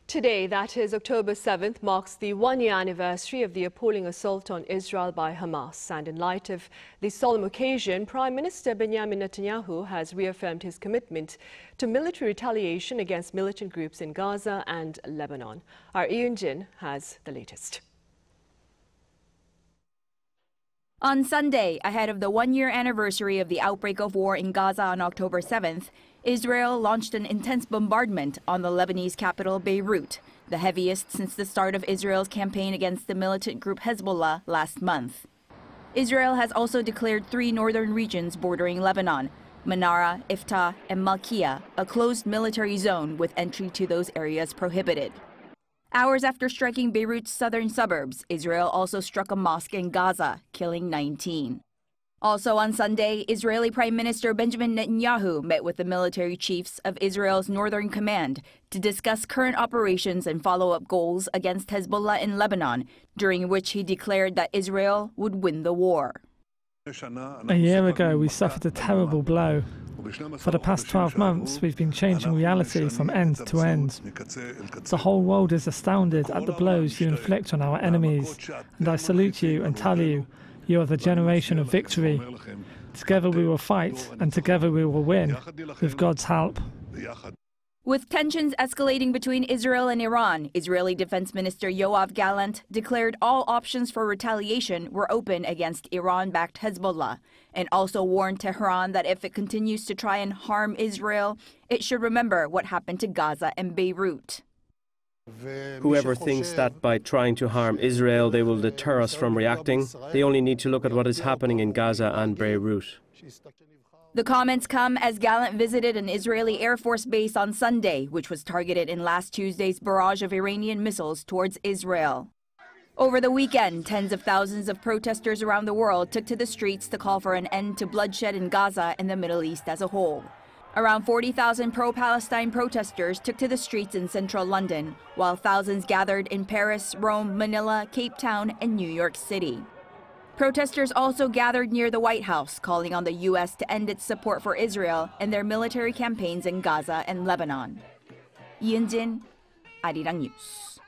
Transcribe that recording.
Today, that is October 7th, marks the one-year anniversary of the appalling assault on Israel by Hamas. And in light of the solemn occasion, Prime Minister Benjamin Netanyahu has reaffirmed his commitment to military retaliation against militant groups in Gaza and Lebanon. Our Eun-jin has the latest. On Sunday, ahead of the one-year anniversary of the outbreak of war in Gaza on October 7th, Israel launched an intense bombardment on the Lebanese capital Beirut, the heaviest since the start of Israel's campaign against the militant group Hezbollah last month. Israel has also declared 3 northern regions bordering Lebanon, Manara, Ifta, and Malkiya, a closed military zone with entry to those areas prohibited. Hours after striking Beirut's southern suburbs, Israel also struck a mosque in Gaza, killing 19. Also on Sunday, Israeli Prime Minister Benjamin Netanyahu met with the military chiefs of Israel's Northern Command to discuss current operations and follow-up goals against Hezbollah in Lebanon, during which he declared that Israel would win the war. A year ago, we suffered a terrible blow. For the past 12 months, we've been changing reality from end to end. The whole world is astounded at the blows you inflict on our enemies, and I salute you and tell you, you are the generation of victory. Together we will fight, and together we will win, with God's help. With tensions escalating between Israel and Iran, Israeli Defense Minister Yoav Gallant declared all options for retaliation were open against Iran-backed Hezbollah, and also warned Tehran that if it continues to try and harm Israel, it should remember what happened to Gaza and Beirut. Whoever thinks that by trying to harm Israel they will deter us from reacting, they only need to look at what is happening in Gaza and Beirut. The comments come as Gallant visited an Israeli Air Force base on Sunday, which was targeted in last Tuesday's barrage of Iranian missiles towards Israel. Over the weekend, tens of thousands of protesters around the world took to the streets to call for an end to bloodshed in Gaza and the Middle East as a whole. Around 40,000 pro-Palestine protesters took to the streets in central London, while thousands gathered in Paris, Rome, Manila, Cape Town, and New York City. Protesters also gathered near the White House, calling on the U.S. to end its support for Israel and their military campaigns in Gaza and Lebanon. Eun-jin, Arirang News.